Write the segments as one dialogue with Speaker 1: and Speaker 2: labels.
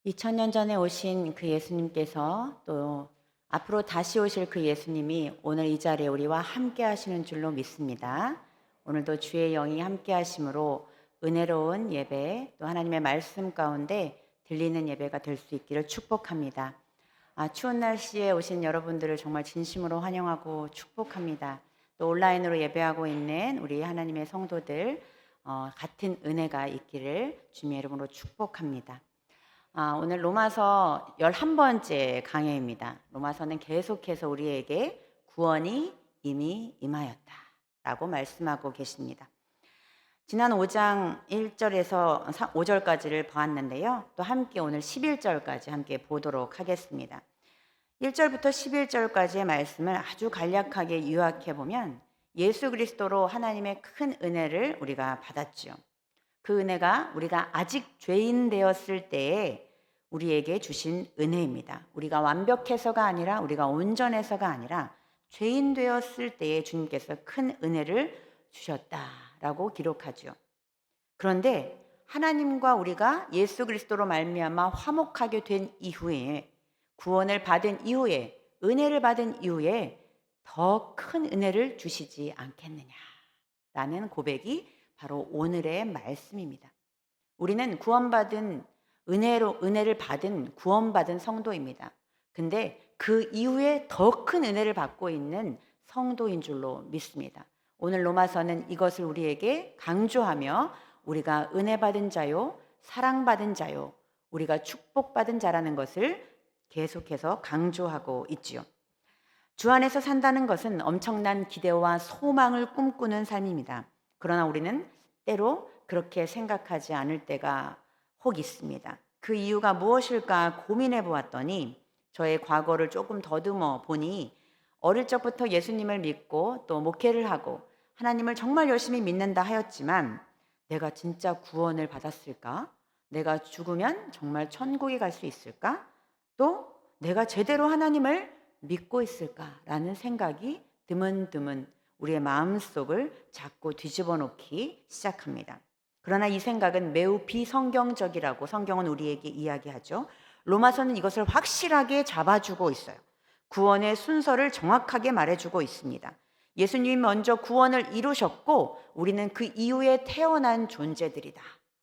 Speaker 1: 2000년 전에 오신 그 예수님께서 또 앞으로 다시 오실 그 예수님이 오늘 이 자리에 우리와 함께 하시는 줄로 믿습니다. 오늘도 주의 영이 함께 하심으로 은혜로운 예배 또 하나님의 말씀 가운데 들리는 예배가 될 수 있기를 축복합니다. 추운 날씨에 오신 여러분들을 정말 진심으로 환영하고 축복합니다. 또 온라인으로 예배하고 있는 우리 하나님의 성도들 같은 은혜가 있기를 주님의 이름으로 축복합니다. 오늘 로마서 11번째 강해입니다. 로마서는 계속해서 우리에게 구원이 이미 임하였다 라고 말씀하고 계십니다. 지난 5장 1절에서 5절까지를 보았는데요. 또 함께 오늘 11절까지 함께 보도록 하겠습니다. 1절부터 11절까지의 말씀을 아주 간략하게 요약해 보면 예수 그리스도로 하나님의 큰 은혜를 우리가 받았죠. 그 은혜가 우리가 아직 죄인 되었을 때에 우리에게 주신 은혜입니다. 우리가 완벽해서가 아니라 우리가 온전해서가 아니라 죄인 되었을 때에 주님께서 큰 은혜를 주셨다라고 기록하죠. 그런데 하나님과 우리가 예수 그리스도로 말미암아 화목하게 된 이후에 구원을 받은 이후에 은혜를 받은 이후에 더 큰 은혜를 주시지 않겠느냐라는 고백이 바로 오늘의 말씀입니다. 우리는 구원받은 은혜를 받은 구원받은 성도입니다. 근데 그 이후에 더 큰 은혜를 받고 있는 성도인 줄로 믿습니다. 오늘 로마서는 이것을 우리에게 강조하며 우리가 은혜 받은 자요, 사랑받은 자요, 우리가 축복받은 자라는 것을 계속해서 강조하고 있지요. 주 안에서 산다는 것은 엄청난 기대와 소망을 꿈꾸는 삶입니다. 그러나 우리는 때로 그렇게 생각하지 않을 때가 혹 있습니다. 그 이유가 무엇일까 고민해 보았더니 저의 과거를 조금 더듬어 보니 어릴 적부터 예수님을 믿고 또 목회를 하고 하나님을 정말 열심히 믿는다 하였지만 내가 진짜 구원을 받았을까? 내가 죽으면 정말 천국에 갈 수 있을까? 또 내가 제대로 하나님을 믿고 있을까라는 생각이 드문드문 우리의 마음속을 자꾸 뒤집어 놓기 시작합니다. 그러나 이 생각은 매우 비성경적이라고 성경은 우리에게 이야기하죠. 로마서는 이것을 확실하게 잡아주고 있어요. 구원의 순서를 정확하게 말해주고 있습니다. 예수님이 먼저 구원을 이루셨고 우리는 그 이후에 태어난 존재들이다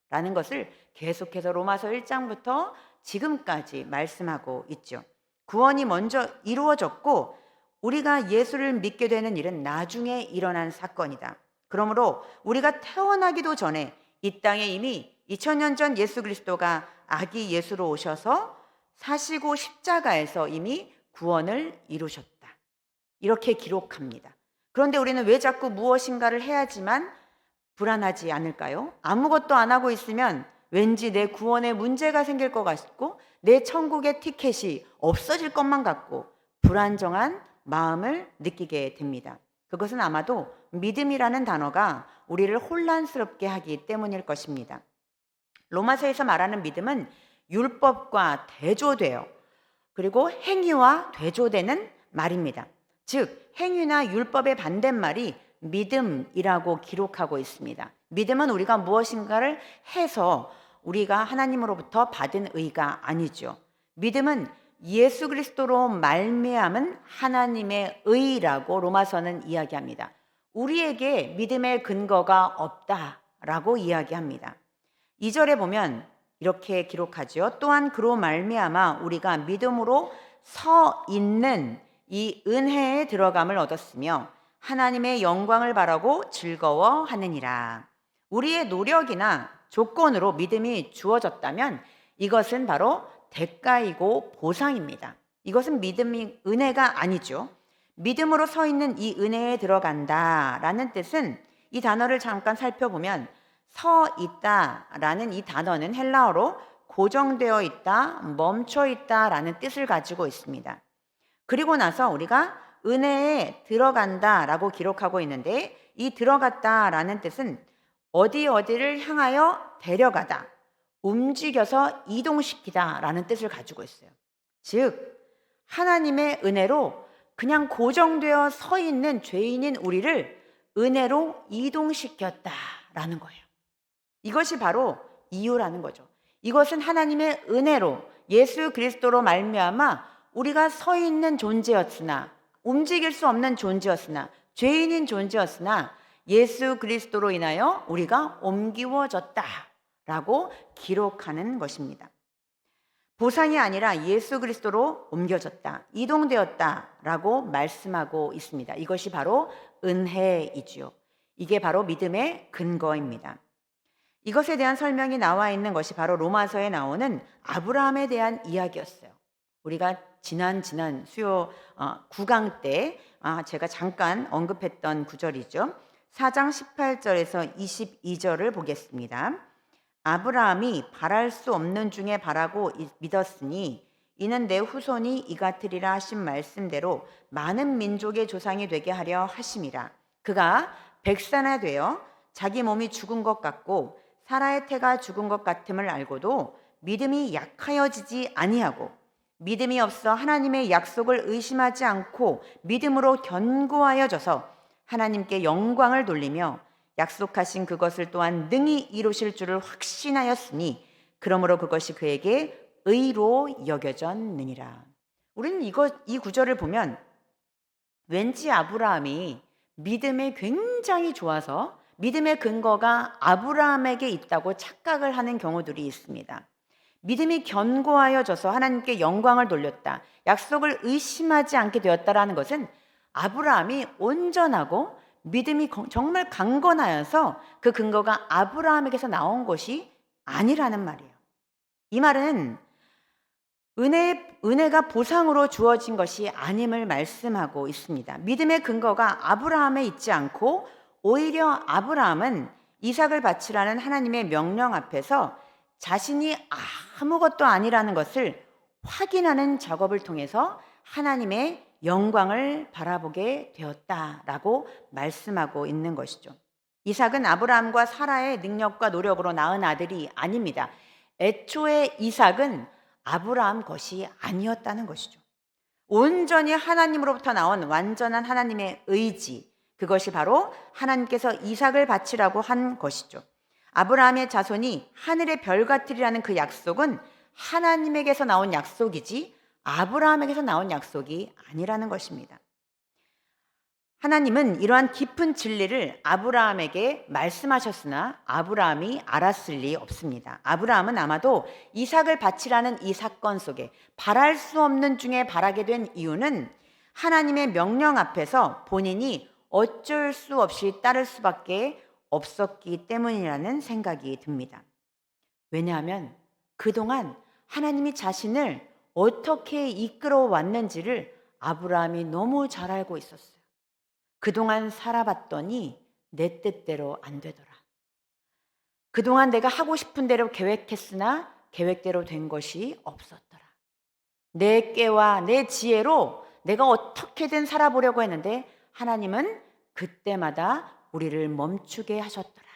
Speaker 1: 라는 것을 계속해서 로마서 1장부터 지금까지 말씀하고 있죠. 구원이 먼저 이루어졌고 우리가 예수를 믿게 되는 일은 나중에 일어난 사건이다. 그러므로 우리가 태어나기도 전에 이 땅에 이미 2000년 전 예수 그리스도가 아기 예수로 오셔서 사시고 십자가에서 이미 구원을 이루셨다. 이렇게 기록합니다. 그런데 우리는 왜 자꾸 무엇인가를 해야지만 불안하지 않을까요? 아무것도 안 하고 있으면 왠지 내 구원에 문제가 생길 것 같고 내 천국의 티켓이 없어질 것만 같고 불안정한 마음을 느끼게 됩니다. 그것은 아마도 믿음이라는 단어가 우리를 혼란스럽게 하기 때문일 것입니다. 로마서에서 말하는 믿음은 율법과 대조돼요. 그리고 행위와 대조되는 말입니다. 즉 행위나 율법의 반대말이 믿음이라고 기록하고 있습니다. 믿음은 우리가 무엇인가를 해서 우리가 하나님으로부터 받은 의가 아니죠. 믿음은 예수 그리스도로 말미암은 하나님의 의라고 로마서는 이야기합니다. 우리에게 믿음의 근거가 없다라고 이야기합니다. 2절에 보면 이렇게 기록하죠. 또한 그로 말미암아 우리가 믿음으로 서 있는 이 은혜에 들어감을 얻었으며 하나님의 영광을 바라고 즐거워하느니라. 우리의 노력이나 조건으로 믿음이 주어졌다면 이것은 바로 대가이고 보상입니다. 이것은 믿음이 은혜가 아니죠. 믿음으로 서 있는 이 은혜에 들어간다라는 뜻은 이 단어를 잠깐 살펴보면 서 있다라는 이 단어는 헬라어로 고정되어 있다, 멈춰 있다라는 뜻을 가지고 있습니다. 그리고 나서 우리가 은혜에 들어간다라고 기록하고 있는데 이 들어갔다라는 뜻은 어디를 향하여 데려가다, 움직여서 이동시키다라는 뜻을 가지고 있어요. 즉 하나님의 은혜로 그냥 고정되어 서 있는 죄인인 우리를 은혜로 이동시켰다라는 거예요. 이것이 바로 이유라는 거죠. 이것은 하나님의 은혜로 예수 그리스도로 말미암아 우리가 서 있는 존재였으나, 움직일 수 없는 존재였으나, 죄인인 존재였으나 예수 그리스도로 인하여 우리가 옮기워졌다라고 기록하는 것입니다. 보상이 아니라 예수 그리스도로 옮겨졌다, 이동되었다라고 말씀하고 있습니다. 이것이 바로 은혜이지요. 이게 바로 믿음의 근거입니다. 이것에 대한 설명이 나와 있는 것이 바로 로마서에 나오는 아브라함에 대한 이야기였어요. 우리가 지난 수요 9강 때 제가 잠깐 언급했던 구절이죠. 4장 18절에서 22절을 보겠습니다. 아브라함이 바랄 수 없는 중에 바라고 믿었으니 이는 내 후손이 이같으리라 하신 말씀대로 많은 민족의 조상이 되게 하려 하심이라. 그가 백사나 되어 자기 몸이 죽은 것 같고 사라의 태가 죽은 것 같음을 알고도 믿음이 약하여지지 아니하고 믿음이 없어 하나님의 약속을 의심하지 않고 믿음으로 견고하여져서 하나님께 영광을 돌리며 약속하신 그것을 또한 능히 이루실 줄을 확신하였으니 그러므로 그것이 그에게 의로 여겨졌느니라. 우리는 이 구절을 보면 왠지 아브라함이 믿음에 굉장히 좋아서 믿음의 근거가 아브라함에게 있다고 착각을 하는 경우들이 있습니다. 믿음이 견고하여져서 하나님께 영광을 돌렸다, 약속을 의심하지 않게 되었다라는 것은 아브라함이 온전하고 믿음이 정말 강건하여서 그 근거가 아브라함에게서 나온 것이 아니라는 말이에요. 이 말은 은혜가 보상으로 주어진 것이 아님을 말씀하고 있습니다. 믿음의 근거가 아브라함에 있지 않고 오히려 아브라함은 이삭을 바치라는 하나님의 명령 앞에서 자신이 아무것도 아니라는 것을 확인하는 작업을 통해서 하나님의 영광을 바라보게 되었다라고 말씀하고 있는 것이죠. 이삭은 아브라함과 사라의 능력과 노력으로 낳은 아들이 아닙니다. 애초에 이삭은 아브라함 것이 아니었다는 것이죠. 온전히 하나님으로부터 나온 완전한 하나님의 의지, 그것이 바로 하나님께서 이삭을 바치라고 한 것이죠. 아브라함의 자손이 하늘의 별 같으리라는 그 약속은 하나님에게서 나온 약속이지 아브라함에게서 나온 약속이 아니라는 것입니다. 하나님은 이러한 깊은 진리를 아브라함에게 말씀하셨으나 아브라함이 알았을 리 없습니다. 아브라함은 아마도 이삭을 바치라는 이 사건 속에 바랄 수 없는 중에 바라게 된 이유는 하나님의 명령 앞에서 본인이 어쩔 수 없이 따를 수밖에 없었기 때문이라는 생각이 듭니다. 왜냐하면 그동안 하나님이 자신을 어떻게 이끌어 왔는지를 아브라함이 너무 잘 알고 있었어요. 그동안 살아봤더니 내 뜻대로 안 되더라. 그동안 내가 하고 싶은 대로 계획했으나 계획대로 된 것이 없었더라. 내 깨와 내 지혜로 내가 어떻게든 살아보려고 했는데 하나님은 그때마다 우리를 멈추게 하셨더라.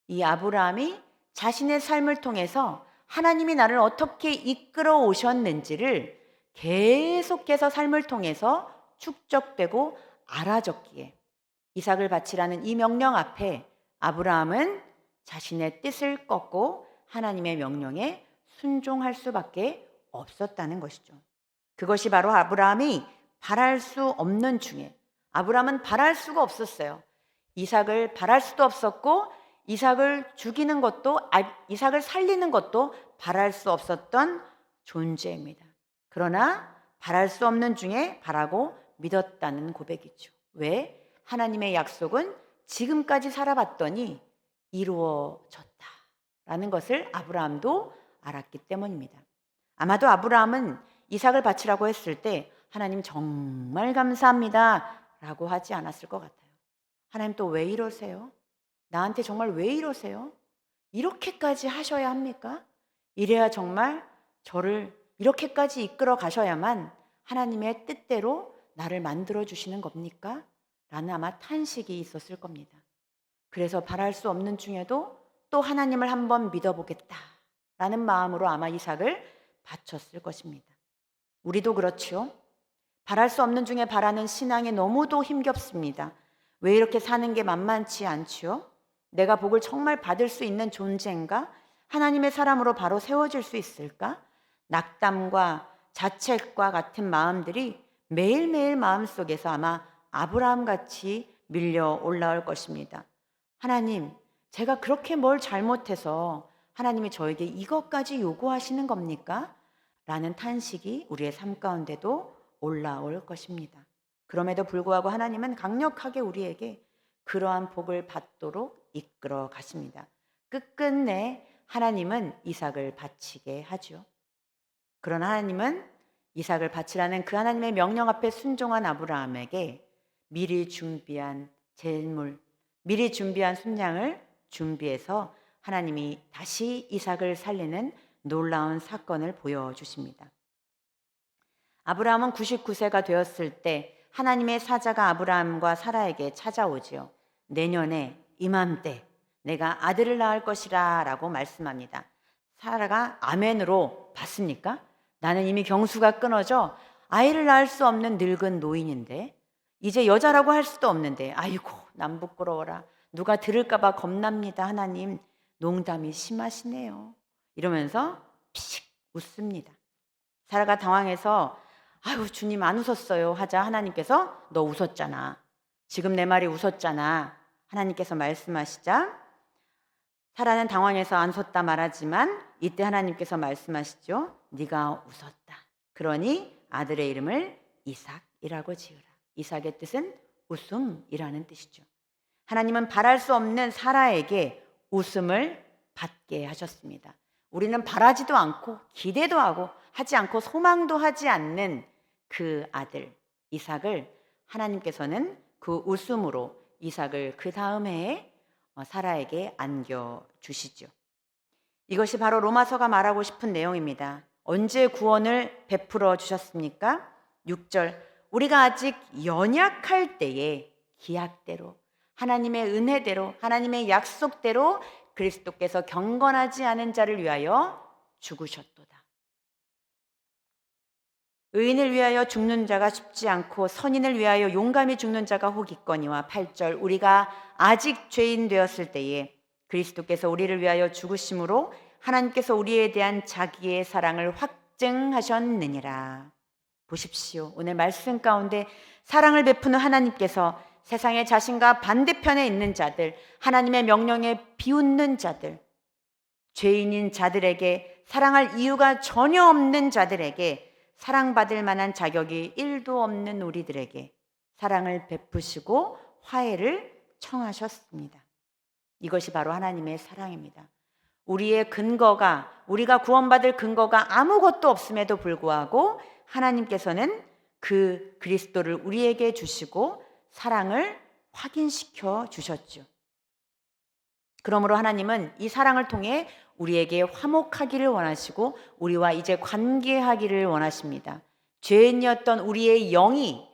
Speaker 1: 이 아브라함이 자신의 삶을 통해서 하나님이 나를 어떻게 이끌어 오셨는지를 계속해서 삶을 통해서 축적되고 알아졌기에 이삭을 바치라는 이 명령 앞에 아브라함은 자신의 뜻을 꺾고 하나님의 명령에 순종할 수밖에 없었다는 것이죠. 그것이 바로 아브라함이 바랄 수 없는 중에, 아브라함은 바랄 수가 없었어요. 이삭을 바랄 수도 없었고 이삭을 죽이는 것도, 이삭을 살리는 것도 바랄 수 없었던 존재입니다. 그러나 바랄 수 없는 중에 바라고 믿었다는 고백이죠. 왜? 하나님의 약속은 지금까지 살아봤더니 이루어졌다라는 것을 아브라함도 알았기 때문입니다. 아마도 아브라함은 이삭을 바치라고 했을 때 하나님 정말 감사합니다 라고 하지 않았을 것 같아요. 하나님 또 왜 이러세요? 나한테 정말 왜 이러세요? 이렇게까지 하셔야 합니까? 이래야 정말 저를 이렇게까지 이끌어 가셔야만 하나님의 뜻대로 나를 만들어 주시는 겁니까? 라는 아마 탄식이 있었을 겁니다. 그래서 바랄 수 없는 중에도 또 하나님을 한번 믿어보겠다 라는 마음으로 아마 이삭을 바쳤을 것입니다. 우리도 그렇죠. 바랄 수 없는 중에 바라는 신앙이 너무도 힘겹습니다. 왜 이렇게 사는 게 만만치 않지요? 내가 복을 정말 받을 수 있는 존재인가? 하나님의 사람으로 바로 세워질 수 있을까? 낙담과 자책과 같은 마음들이 매일매일 마음속에서 아마 아브라함 같이 밀려 올라올 것입니다. 하나님, 제가 그렇게 뭘 잘못해서 하나님이 저에게 이것까지 요구하시는 겁니까? 라는 탄식이 우리의 삶 가운데도 올라올 것입니다. 그럼에도 불구하고 하나님은 강력하게 우리에게 그러한 복을 받도록 이끌어 가십니다. 끝끝내 하나님은 이삭을 바치게 하죠. 그러나 하나님은 이삭을 바치라는 그 하나님의 명령 앞에 순종한 아브라함에게 미리 준비한 제물, 미리 준비한 순양을 준비해서 하나님이 다시 이삭을 살리는 놀라운 사건을 보여주십니다. 아브라함은 99세가 되었을 때 하나님의 사자가 아브라함과 사라에게 찾아오지요. 내년에 이맘때 내가 아들을 낳을 것이라 라고 말씀합니다. 사라가 아멘으로 받습니까? 나는 이미 경수가 끊어져 아이를 낳을 수 없는 늙은 노인인데 이제 여자라고 할 수도 없는데 아이고 난 부끄러워라. 누가 들을까 봐 겁납니다. 하나님 농담이 심하시네요. 이러면서 피식 웃습니다. 사라가 당황해서 아유 주님 안 웃었어요 하자 하나님께서 너 웃었잖아. 지금 내 말이 웃었잖아. 하나님께서 말씀하시자 사라는 당황해서 안 웃었다 말하지만 이때 하나님께서 말씀하시죠. 네가 웃었다. 그러니 아들의 이름을 이삭이라고 지으라. 이삭의 뜻은 웃음이라는 뜻이죠. 하나님은 바랄 수 없는 사라에게 웃음을 받게 하셨습니다. 우리는 바라지도 않고 기대도 하지 않고 소망도 하지 않는 그 아들 이삭을 하나님께서는 그 웃음으로 이삭을 그 다음 해에 사라에게 안겨주시죠. 이것이 바로 로마서가 말하고 싶은 내용입니다. 언제 구원을 베풀어 주셨습니까? 6절 우리가 아직 연약할 때에 기약대로 하나님의 은혜대로 하나님의 약속대로 그리스도께서 경건하지 않은 자를 위하여 죽으셨도다. 의인을 위하여 죽는 자가 쉽지 않고 선인을 위하여 용감히 죽는 자가 혹 있거니와 8절 우리가 아직 죄인 되었을 때에 그리스도께서 우리를 위하여 죽으심으로 하나님께서 우리에 대한 자기의 사랑을 확증하셨느니라. 보십시오. 오늘 말씀 가운데 사랑을 베푸는 하나님께서 세상의 자신과 반대편에 있는 자들, 하나님의 명령에 비웃는 자들, 죄인인 자들에게 사랑할 이유가 전혀 없는 자들에게 사랑받을 만한 자격이 1도 없는 우리들에게 사랑을 베푸시고 화해를 청하셨습니다. 이것이 바로 하나님의 사랑입니다. 우리의 근거가 우리가 구원받을 근거가 아무것도 없음에도 불구하고 하나님께서는 그 그리스도를 우리에게 주시고 사랑을 확인시켜 주셨죠. 그러므로 하나님은 이 사랑을 통해 우리에게 화목하기를 원하시고 우리와 이제 관계하기를 원하십니다. 죄인이었던 우리의 영이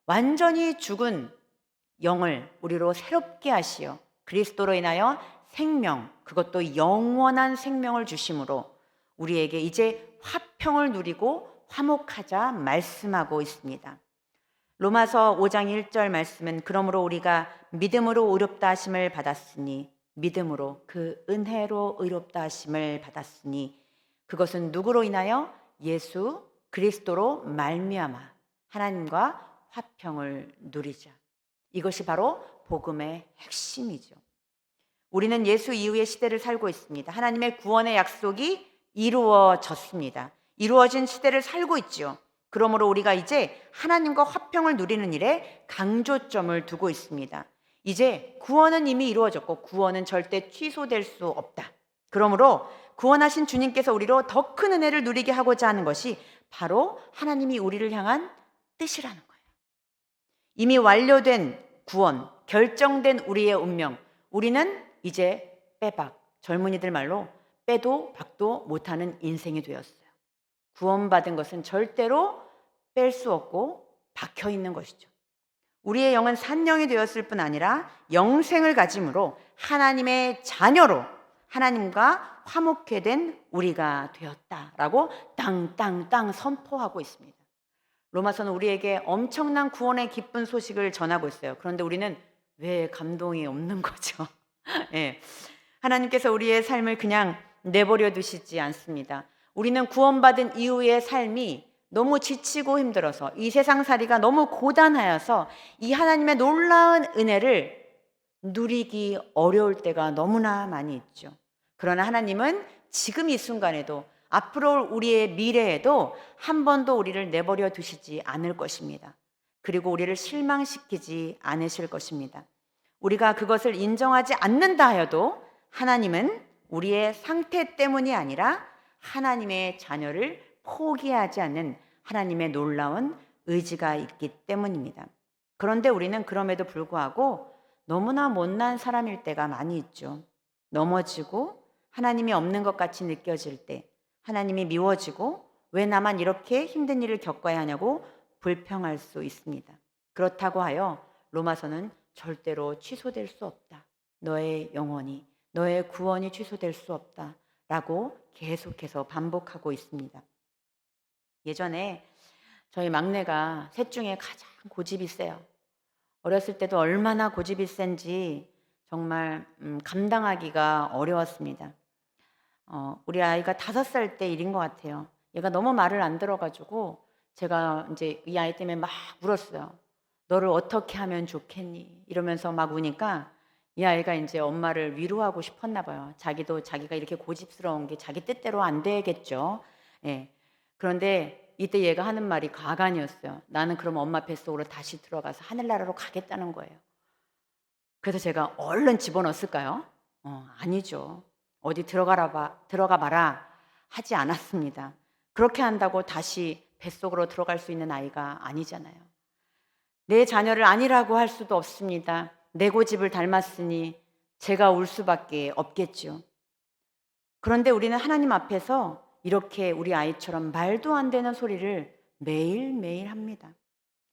Speaker 1: 완전히 죽은 영을 우리로 새롭게 하시어 그리스도로 인하여 생명, 그것도 영원한 생명을 주심으로 우리에게 이제 화평을 누리고 화목하자 말씀하고 있습니다. 로마서 5장 1절 말씀은 그러므로 우리가 믿음으로 의롭다 하심을 받았으니 믿음으로 그 은혜로 의롭다 하심을 받았으니 그것은 누구로 인하여 예수 그리스도로 말미암아 하나님과 화평을 누리자. 이것이 바로 복음의 핵심이죠. 우리는 예수 이후의 시대를 살고 있습니다. 하나님의 구원의 약속이 이루어졌습니다. 이루어진 시대를 살고 있죠. 그러므로 우리가 이제 하나님과 화평을 누리는 일에 강조점을 두고 있습니다. 이제 구원은 이미 이루어졌고 구원은 절대 취소될 수 없다. 그러므로 구원하신 주님께서 우리로 더 큰 은혜를 누리게 하고자 하는 것이 바로 하나님이 우리를 향한 뜻이라는 거예요. 이미 완료된 구원, 결정된 우리의 운명, 우리는 이제 빼박, 젊은이들 말로 빼도 박도 못하는 인생이 되었어요. 구원받은 것은 절대로 뺄 수 없고 박혀 있는 것이죠. 우리의 영은 산영이 되었을 뿐 아니라 영생을 가짐으로 하나님의 자녀로 하나님과 화목해 된 우리가 되었다라고 땅땅땅 선포하고 있습니다. 로마서는 우리에게 엄청난 구원의 기쁜 소식을 전하고 있어요. 그런데 우리는 왜 감동이 없는 거죠? 예. 하나님께서 우리의 삶을 그냥 내버려 두시지 않습니다. 우리는 구원받은 이후의 삶이 너무 지치고 힘들어서 이 세상살이가 너무 고단하여서 이 하나님의 놀라운 은혜를 누리기 어려울 때가 너무나 많이 있죠. 그러나 하나님은 지금 이 순간에도 앞으로 우리의 미래에도 한 번도 우리를 내버려 두시지 않을 것입니다. 그리고 우리를 실망시키지 않으실 것입니다. 우리가 그것을 인정하지 않는다 하여도 하나님은 우리의 상태 때문이 아니라 하나님의 자녀를 포기하지 않는 하나님의 놀라운 의지가 있기 때문입니다. 그런데 우리는 그럼에도 불구하고 너무나 못난 사람일 때가 많이 있죠. 넘어지고 하나님이 없는 것 같이 느껴질 때, 하나님이 미워지고 왜 나만 이렇게 힘든 일을 겪어야 하냐고 불평할 수 있습니다. 그렇다고 하여 로마서는 절대로 취소될 수 없다. 너의 영혼이, 너의 구원이 취소될 수 없다. 라고 계속해서 반복하고 있습니다. 예전에 저희 막내가 셋 중에 가장 고집이 세요. 어렸을 때도 얼마나 고집이 센지 정말 감당하기가 어려웠습니다. 우리 아이가 5살 때 일인 것 같아요. 얘가 너무 말을 안 들어가지고 제가 이제 이 아이 때문에 막 울었어요. 너를 어떻게 하면 좋겠니? 이러면서 막 우니까 이 아이가 이제 엄마를 위로하고 싶었나 봐요. 자기도 자기가 이렇게 고집스러운 게 자기 뜻대로 안 되겠죠. 예. 그런데 이때 얘가 하는 말이 가관이었어요. 나는 그럼 엄마 뱃속으로 다시 들어가서 하늘나라로 가겠다는 거예요. 그래서 제가 얼른 집어넣었을까요? 아니죠. 어디 들어가 봐라 하지 않았습니다. 그렇게 한다고 다시 뱃속으로 들어갈 수 있는 아이가 아니잖아요. 내 자녀를 아니라고 할 수도 없습니다. 내 고집을 닮았으니 제가 울 수밖에 없겠죠. 그런데 우리는 하나님 앞에서 이렇게 우리 아이처럼 말도 안 되는 소리를 매일매일 합니다.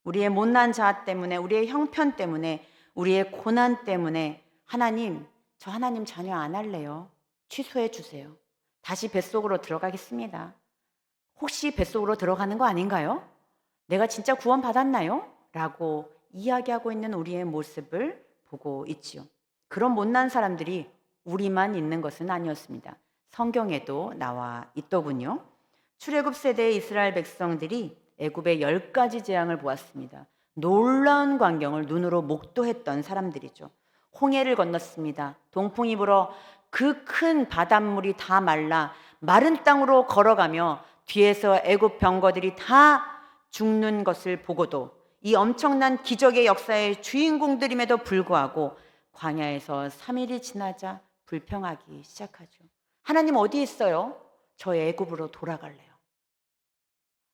Speaker 1: 우리의 못난 자아 때문에, 우리의 형편 때문에, 우리의 고난 때문에 하나님, 저 하나님 자녀 안 할래요. 취소해 주세요. 다시 뱃속으로 들어가겠습니다. 혹시 뱃속으로 들어가는 거 아닌가요? 내가 진짜 구원 받았나요? 라고 이야기하고 있는 우리의 모습을 보고 있지요. 그런 못난 사람들이 우리만 있는 것은 아니었습니다. 성경에도 나와 있더군요. 출애굽 세대의 이스라엘 백성들이 애굽의 10가지 재앙을 보았습니다. 놀라운 광경을 눈으로 목도했던 사람들이죠. 홍해를 건넜습니다. 동풍이 불어 그 큰 바닷물이 다 말라 마른 땅으로 걸어가며 뒤에서 애굽 병거들이 다 죽는 것을 보고도 이 엄청난 기적의 역사의 주인공들임에도 불구하고 광야에서 3일이 지나자 불평하기 시작하죠. 하나님 어디 있어요? 저 애굽으로 돌아갈래요.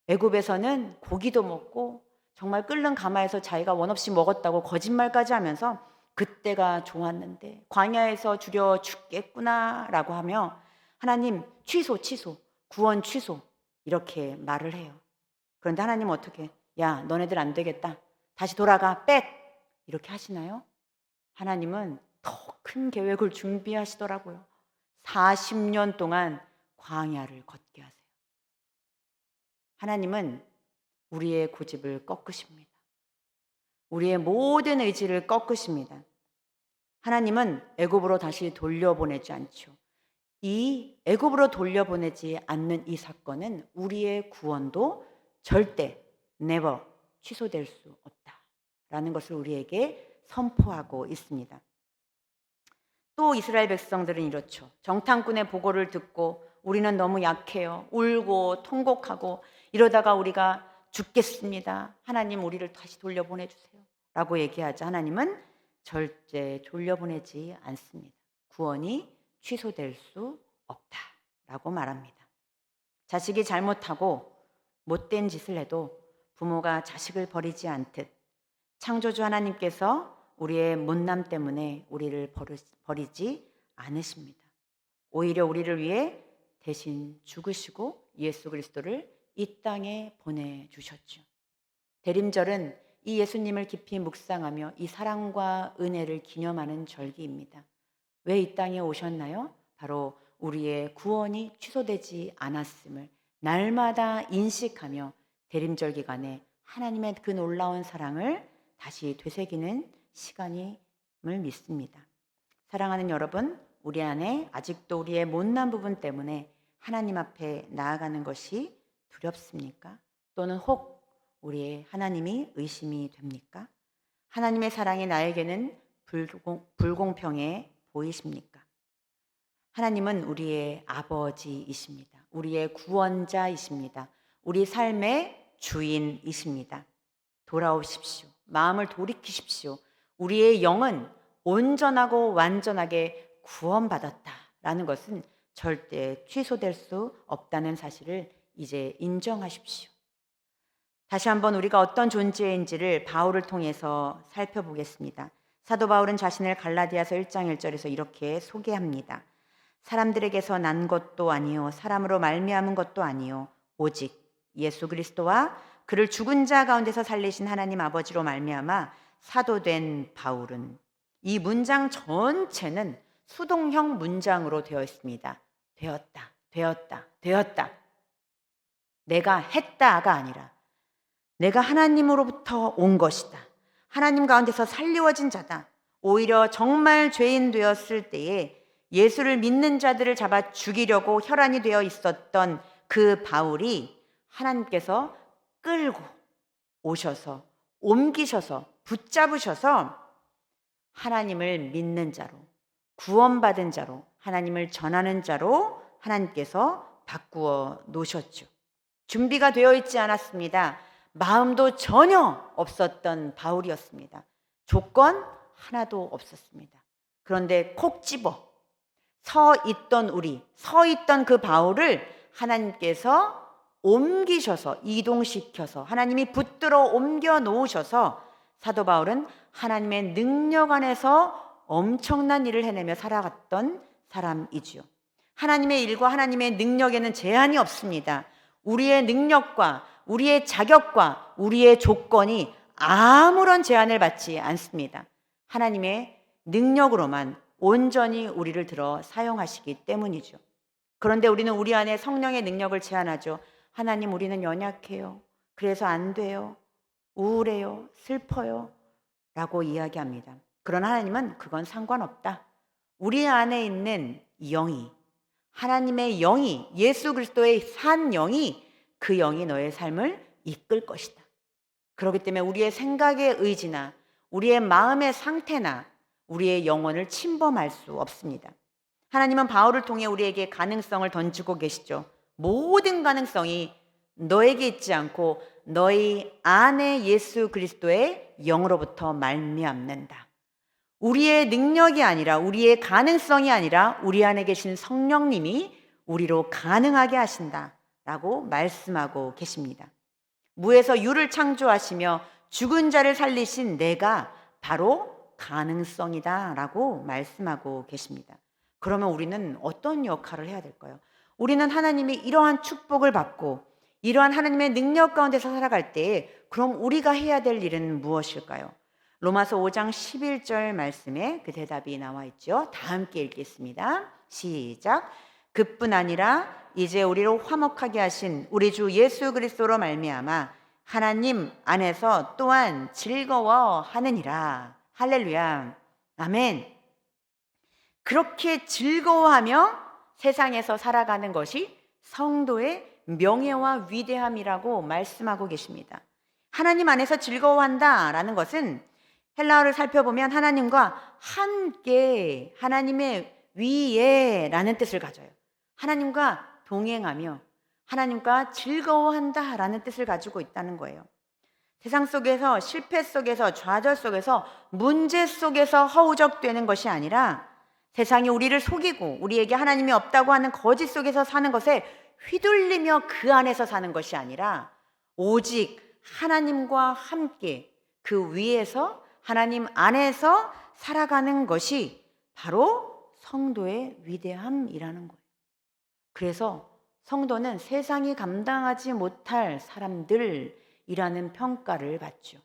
Speaker 1: 애굽에서는 고기도 먹고 정말 끓는 가마에서 자기가 원 없이 먹었다고 거짓말까지 하면서 그때가 좋았는데 광야에서 주려 죽겠구나라고 하며 하나님 취소, 구원 취소 이렇게 말을 해요. 그런데 하나님 어떻게? 야, 너네들 안 되겠다. 다시 돌아가, 백! 이렇게 하시나요? 하나님은 더 큰 계획을 준비하시더라고요. 40년 동안 광야를 걷게 하세요. 하나님은 우리의 고집을 꺾으십니다. 우리의 모든 의지를 꺾으십니다. 하나님은 애굽으로 다시 돌려보내지 않죠. 이 애굽으로 돌려보내지 않는 이 사건은 우리의 구원도 절대 never 취소될 수 없다라는 것을 우리에게 선포하고 있습니다. 또 이스라엘 백성들은 이렇죠. 정탐꾼의 보고를 듣고 우리는 너무 약해요. 울고 통곡하고 이러다가 우리가 죽겠습니다. 하나님 우리를 다시 돌려보내주세요. 라고 얘기하자 하나님은 절대 돌려보내지 않습니다. 구원이 취소될 수 없다라고 말합니다. 자식이 잘못하고 못된 짓을 해도 부모가 자식을 버리지 않듯 창조주 하나님께서 우리의 못남 때문에 우리를 버리지 않으십니다. 오히려 우리를 위해 대신 죽으시고 예수 그리스도를 이 땅에 보내주셨죠. 대림절은 이 예수님을 깊이 묵상하며 이 사랑과 은혜를 기념하는 절기입니다. 왜 이 땅에 오셨나요? 바로 우리의 구원이 취소되지 않았음을 날마다 인식하며 대림절 기간에 하나님의 그 놀라운 사랑을 다시 되새기는 시간임을 믿습니다. 사랑하는 여러분, 우리 안에 아직도 우리의 못난 부분 때문에 하나님 앞에 나아가는 것이 두렵습니까? 또는 혹 우리의 하나님이 의심이 됩니까? 하나님의 사랑이 나에게는 불공평해 보이십니까? 하나님은 우리의 아버지이십니다. 우리의 구원자이십니다. 우리 삶의 주인이십니다. 돌아오십시오. 마음을 돌이키십시오. 우리의 영은 온전하고 완전하게 구원받았다라는 것은 절대 취소될 수 없다는 사실을 이제 인정하십시오. 다시 한번 우리가 어떤 존재인지를 바울을 통해서 살펴보겠습니다. 사도 바울은 자신을 갈라디아서 1장 1절에서 이렇게 소개합니다. 사람들에게서 난 것도 아니요 사람으로 말미암은 것도 아니요 오직 예수 그리스도와 그를 죽은 자 가운데서 살리신 하나님 아버지로 말미암아 사도된 바울은, 이 문장 전체는 수동형 문장으로 되어 있습니다. 되었다, 되었다, 되었다. 내가 했다가 아니라 내가 하나님으로부터 온 것이다. 하나님 가운데서 살리워진 자다. 오히려 정말 죄인 되었을 때에 예수를 믿는 자들을 잡아 죽이려고 혈안이 되어 있었던 그 바울이 하나님께서 끌고 오셔서 옮기셔서 붙잡으셔서 하나님을 믿는 자로, 구원받은 자로, 하나님을 전하는 자로 하나님께서 바꾸어 놓으셨죠. 준비가 되어 있지 않았습니다. 마음도 전혀 없었던 바울이었습니다. 조건 하나도 없었습니다. 그런데 콕 집어 서 있던 그 바울을 하나님께서 옮기셔서, 이동시켜서, 하나님이 붙들어 옮겨 놓으셔서 사도 바울은 하나님의 능력 안에서 엄청난 일을 해내며 살아갔던 사람이지요. 하나님의 일과 하나님의 능력에는 제한이 없습니다. 우리의 능력과 우리의 자격과 우리의 조건이 아무런 제한을 받지 않습니다. 하나님의 능력으로만 온전히 우리를 들어 사용하시기 때문이죠. 그런데 우리는 우리 안에 성령의 능력을 제한하죠. 하나님, 우리는 연약해요. 그래서 안 돼요. 우울해요. 슬퍼요. 라고 이야기합니다. 그러나 하나님은 그건 상관없다. 우리 안에 있는 영이, 하나님의 영이, 예수 그리스도의 산 영이, 그 영이 너의 삶을 이끌 것이다. 그렇기 때문에 우리의 생각의 의지나 우리의 마음의 상태나 우리의 영혼을 침범할 수 없습니다. 하나님은 바울을 통해 우리에게 가능성을 던지고 계시죠. 모든 가능성이 너에게 있지 않고 너희 안에 예수 그리스도의 영으로부터 말미암는다. 우리의 능력이 아니라, 우리의 가능성이 아니라 우리 안에 계신 성령님이 우리로 가능하게 하신다라고 말씀하고 계십니다. 무에서 유를 창조하시며 죽은 자를 살리신 내가 바로 가능성이다라고 말씀하고 계십니다. 그러면 우리는 어떤 역할을 해야 될까요? 우리는 하나님이 이러한 축복을 받고 이러한 하나님의 능력 가운데서 살아갈 때 그럼 우리가 해야 될 일은 무엇일까요? 로마서 5장 11절 말씀에 그 대답이 나와 있죠. 다 함께 읽겠습니다. 시작. 그뿐 아니라 이제 우리로 화목하게 하신 우리 주 예수 그리스도로 말미암아 하나님 안에서 또한 즐거워하느니라. 할렐루야. 아멘. 그렇게 즐거워하며 세상에서 살아가는 것이 성도의 명예와 위대함이라고 말씀하고 계십니다. 하나님 안에서 즐거워한다라는 것은 헬라어를 살펴보면 하나님과 함께, 하나님의 위에라는 뜻을 가져요. 하나님과 동행하며 하나님과 즐거워한다라는 뜻을 가지고 있다는 거예요. 세상 속에서, 실패 속에서, 좌절 속에서, 문제 속에서 허우적대는 것이 아니라 세상이 우리를 속이고 우리에게 하나님이 없다고 하는 거짓 속에서 사는 것에 휘둘리며 그 안에서 사는 것이 아니라 오직 하나님과 함께 그 위에서 하나님 안에서 살아가는 것이 바로 성도의 위대함이라는 거예요. 그래서 성도는 세상이 감당하지 못할 사람들이라는 평가를 받죠.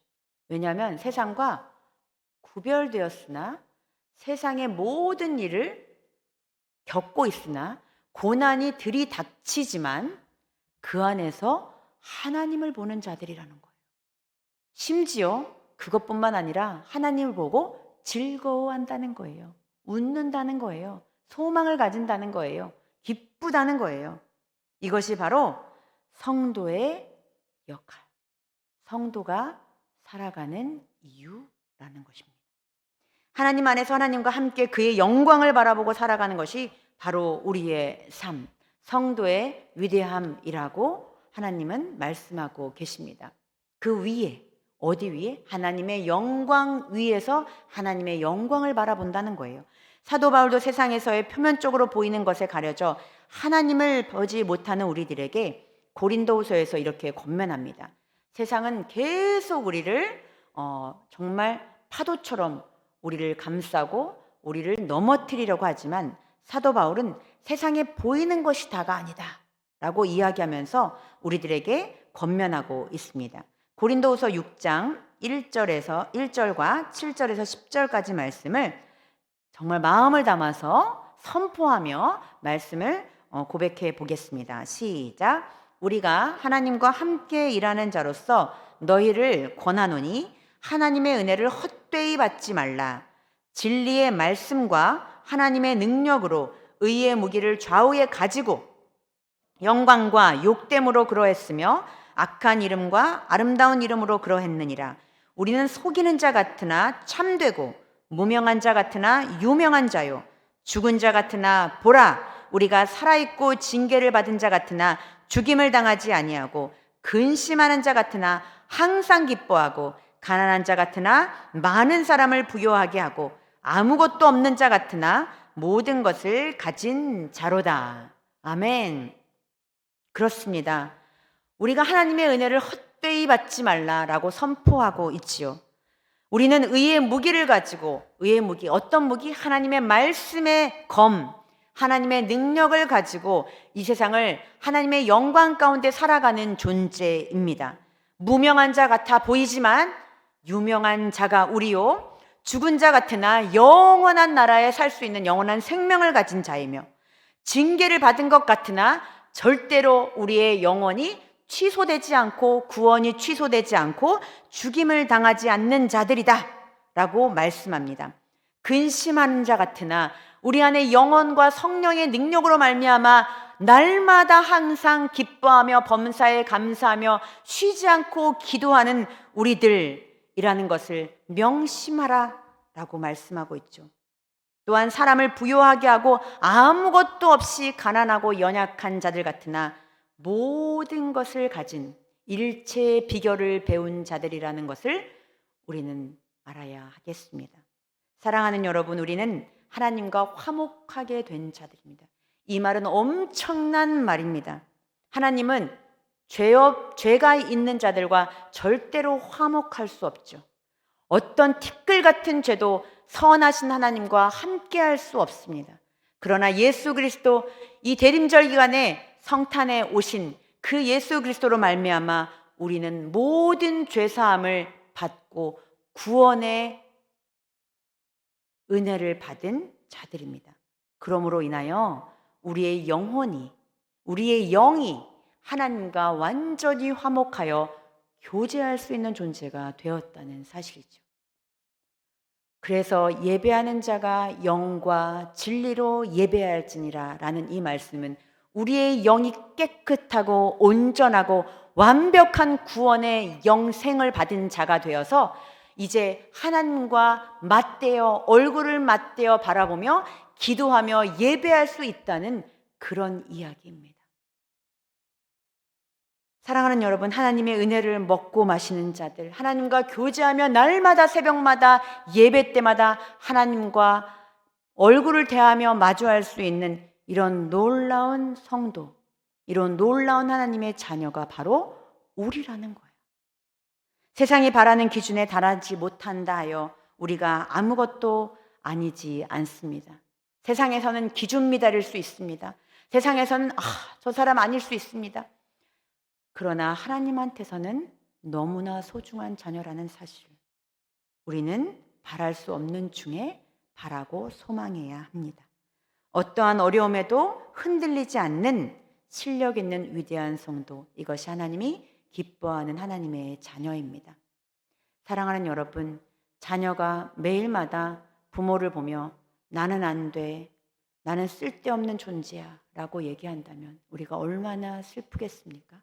Speaker 1: 왜냐하면 세상과 구별되었으나 세상의 모든 일을 겪고 있으나 고난이 들이닥치지만 그 안에서 하나님을 보는 자들이라는 거예요. 심지어 그것뿐만 아니라 하나님을 보고 즐거워한다는 거예요. 웃는다는 거예요. 소망을 가진다는 거예요. 기쁘다는 거예요. 이것이 바로 성도의 역할, 성도가 살아가는 이유라는 것입니다. 하나님 안에서 하나님과 함께 그의 영광을 바라보고 살아가는 것이 바로 우리의 삶, 성도의 위대함이라고 하나님은 말씀하고 계십니다. 그 위에, 어디 위에? 하나님의 영광 위에서 하나님의 영광을 바라본다는 거예요. 사도 바울도 세상에서의 표면적으로 보이는 것에 가려져 하나님을 보지 못하는 우리들에게 고린도후서에서 이렇게 권면합니다. 세상은 계속 우리를 정말 파도처럼 우리를 감싸고 우리를 넘어뜨리려고 하지만 사도 바울은 세상에 보이는 것이 다가 아니다 라고 이야기하면서 우리들에게 권면하고 있습니다. 고린도후서 6장 1절과 7절에서 10절까지 말씀을 정말 마음을 담아서 선포하며 말씀을 고백해 보겠습니다. 시작. 우리가 하나님과 함께 일하는 자로서 너희를 권하노니 하나님의 은혜를 헛되이 받지 말라. 진리의 말씀과 하나님의 능력으로 의의 무기를 좌우에 가지고 영광과 욕됨으로 그러했으며 악한 이름과 아름다운 이름으로 그러했느니라. 우리는 속이는 자 같으나 참되고 무명한 자 같으나 유명한 자요, 죽은 자 같으나 보라, 우리가 살아있고 징계를 받은 자 같으나 죽임을 당하지 아니하고 근심하는 자 같으나 항상 기뻐하고 가난한 자 같으나 많은 사람을 부요하게 하고 아무것도 없는 자 같으나 모든 것을 가진 자로다. 아멘. 그렇습니다. 우리가 하나님의 은혜를 헛되이 받지 말라라고 선포하고 있지요. 우리는 의의 무기를 가지고, 의의 무기, 어떤 무기? 하나님의 말씀의 검, 하나님의 능력을 가지고 이 세상을 하나님의 영광 가운데 살아가는 존재입니다. 무명한 자 같아 보이지만 유명한 자가 우리요, 죽은 자 같으나 영원한 나라에 살 수 있는 영원한 생명을 가진 자이며, 징계를 받은 것 같으나 절대로 우리의 영혼이 취소되지 않고 구원이 취소되지 않고 죽임을 당하지 않는 자들이다 라고 말씀합니다. 근심하는 자 같으나 우리 안에 영혼과 성령의 능력으로 말미암아 날마다 항상 기뻐하며 범사에 감사하며 쉬지 않고 기도하는 우리들이라는 것을 명심하라 라고 말씀하고 있죠. 또한 사람을 부요하게 하고 아무것도 없이 가난하고 연약한 자들 같으나 모든 것을 가진 일체의 비결을 배운 자들이라는 것을 우리는 알아야 하겠습니다. 사랑하는 여러분, 우리는 하나님과 화목하게 된 자들입니다. 이 말은 엄청난 말입니다. 하나님은 죄가 있는 자들과 절대로 화목할 수 없죠. 어떤 티끌 같은 죄도 선하신 하나님과 함께할 수 없습니다. 그러나 예수 그리스도 이 대림절 기간에 성탄에 오신 그 예수 그리스도로 말미암아 우리는 모든 죄 사함을 받고 구원의 은혜를 받은 자들입니다. 그러므로 인하여 우리의 영혼이, 우리의 영이 하나님과 완전히 화목하여 교제할 수 있는 존재가 되었다는 사실이죠. 그래서 예배하는 자가 영과 진리로 예배할지니라 라는 이 말씀은 우리의 영이 깨끗하고 온전하고 완벽한 구원의 영생을 받은 자가 되어서 이제 하나님과 맞대어 얼굴을 맞대어 바라보며 기도하며 예배할 수 있다는 그런 이야기입니다. 사랑하는 여러분, 하나님의 은혜를 먹고 마시는 자들, 하나님과 교제하며 날마다 새벽마다 예배 때마다 하나님과 얼굴을 대하며 마주할 수 있는 이런 놀라운 성도, 이런 놀라운 하나님의 자녀가 바로 우리라는 거예요. 세상이 바라는 기준에 달하지 못한다 하여 우리가 아무것도 아니지 않습니다. 세상에서는 기준 미달일 수 있습니다. 세상에서는 저 사람 아닐 수 있습니다. 그러나 하나님한테서는 너무나 소중한 자녀라는 사실, 우리는 바랄 수 없는 중에 바라고 소망해야 합니다. 어떠한 어려움에도 흔들리지 않는 실력 있는 위대한 성도, 이것이 하나님이 기뻐하는 하나님의 자녀입니다. 사랑하는 여러분, 자녀가 매일마다 부모를 보며 나는 안 돼, 나는 쓸데없는 존재야 라고 얘기한다면 우리가 얼마나 슬프겠습니까?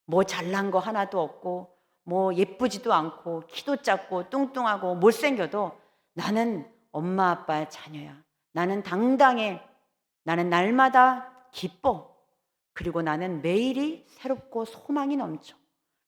Speaker 1: 뭐 잘난 거 하나도 없고 뭐 예쁘지도 않고 키도 작고 뚱뚱하고 못생겨도 나는 엄마 아빠의 자녀야. 나는 당당해. 나는 날마다 기뻐. 그리고 나는 매일이 새롭고 소망이 넘쳐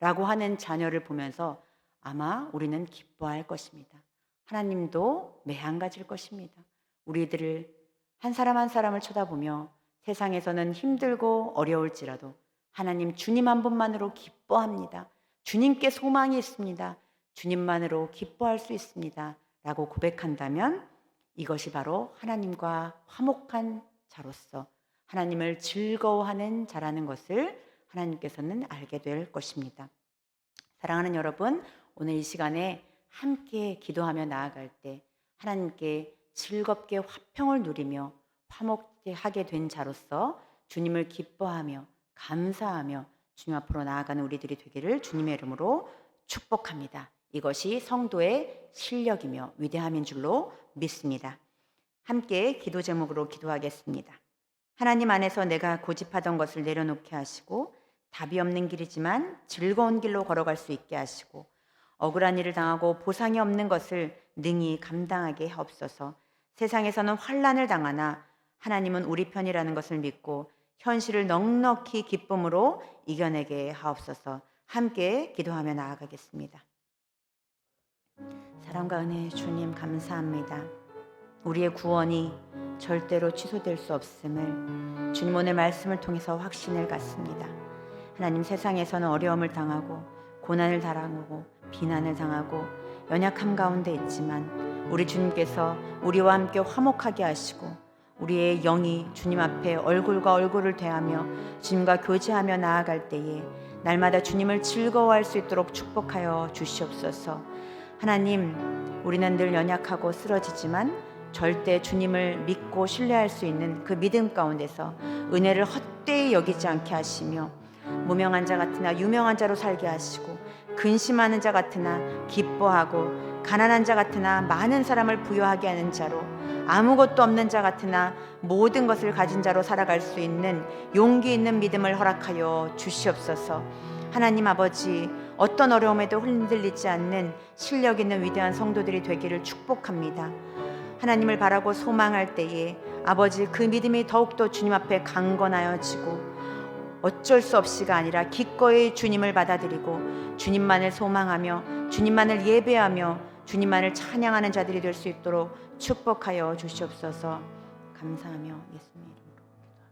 Speaker 1: 라고 하는 자녀를 보면서 아마 우리는 기뻐할 것입니다. 하나님도 매한가지일 것입니다. 우리들을 한 사람 한 사람을 쳐다보며 세상에서는 힘들고 어려울지라도 하나님 주님 한 분만으로 기뻐합니다. 주님께 소망이 있습니다. 주님만으로 기뻐할 수 있습니다. 라고 고백한다면 이것이 바로 하나님과 화목한 자로서 하나님을 즐거워하는 자라는 것을 하나님께서는 알게 될 것입니다. 사랑하는 여러분, 오늘 이 시간에 함께 기도하며 나아갈 때 하나님께 즐겁게 화평을 누리며 화목하게 된 자로서 주님을 기뻐하며 감사하며 주님 앞으로 나아가는 우리들이 되기를 주님의 이름으로 축복합니다. 이것이 성도의 실력이며 위대함인 줄로 믿습니다. 함께 기도 제목으로 기도하겠습니다. 하나님 안에서 내가 고집하던 것을 내려놓게 하시고 답이 없는 길이지만 즐거운 길로 걸어갈 수 있게 하시고 억울한 일을 당하고 보상이 없는 것을 능히 감당하게 하옵소서. 세상에서는 환난을 당하나 하나님은 우리 편이라는 것을 믿고 현실을 넉넉히 기쁨으로 이겨내게 하옵소서. 함께 기도하며 나아가겠습니다. 사랑과 은혜의 주님 감사합니다. 우리의 구원이 절대로 취소될 수 없음을 주님 오늘 말씀을 통해서 확신을 갖습니다. 하나님, 세상에서는 어려움을 당하고 고난을 당하고 비난을 당하고 연약함 가운데 있지만 우리 주님께서 우리와 함께 화목하게 하시고 우리의 영이 주님 앞에 얼굴과 얼굴을 대하며 주님과 교제하며 나아갈 때에 날마다 주님을 즐거워할 수 있도록 축복하여 주시옵소서. 하나님, 우리는 늘 연약하고 쓰러지지만 절대 주님을 믿고 신뢰할 수 있는 그 믿음 가운데서 은혜를 헛되이 여기지 않게 하시며 무명한 자 같으나 유명한 자로 살게 하시고 근심하는 자 같으나 기뻐하고 가난한 자 같으나 많은 사람을 부유하게 하는 자로 아무것도 없는 자 같으나 모든 것을 가진 자로 살아갈 수 있는 용기 있는 믿음을 허락하여 주시옵소서. 하나님 아버지, 어떤 어려움에도 흔들리지 않는 실력 있는 위대한 성도들이 되기를 축복합니다. 하나님을 바라고 소망할 때에 아버지, 그 믿음이 더욱더 주님 앞에 강건하여지고 어쩔 수 없이가 아니라 기꺼이 주님을 받아들이고 주님만을 소망하며 주님만을 예배하며 주님만을 찬양하는 자들이 될 수 있도록 축복하여 주시옵소서. 감사하며 예수님 이름으로 기도합니다.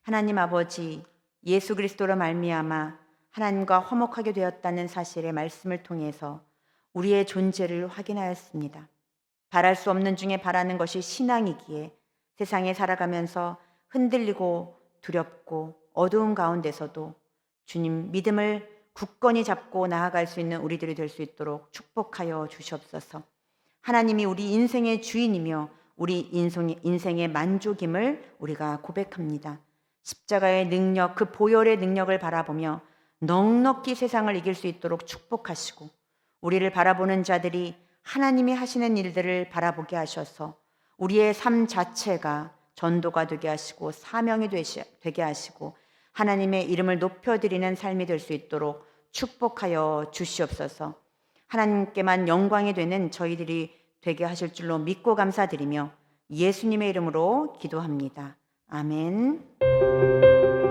Speaker 1: 하나님 아버지, 예수 그리스도로 말미암아 하나님과 화목하게 되었다는 사실의 말씀을 통해서 우리의 존재를 확인하였습니다. 바랄 수 없는 중에 바라는 것이 신앙이기에 세상에 살아가면서 흔들리고 두렵고 어두운 가운데서도 주님 믿음을 굳건히 잡고 나아갈 수 있는 우리들이 될 수 있도록 축복하여 주시옵소서. 하나님이 우리 인생의 주인이며 우리 인생의 만족임을 우리가 고백합니다. 십자가의 능력, 그 보혈의 능력을 바라보며 넉넉히 세상을 이길 수 있도록 축복하시고 우리를 바라보는 자들이 하나님이 하시는 일들을 바라보게 하셔서 우리의 삶 자체가 전도가 되게 하시고 사명이 되게 하시고 하나님의 이름을 높여드리는 삶이 될 수 있도록 축복하여 주시옵소서. 하나님께만 영광이 되는 저희들이 되게 하실 줄로 믿고 감사드리며 예수님의 이름으로 기도합니다. 아멘.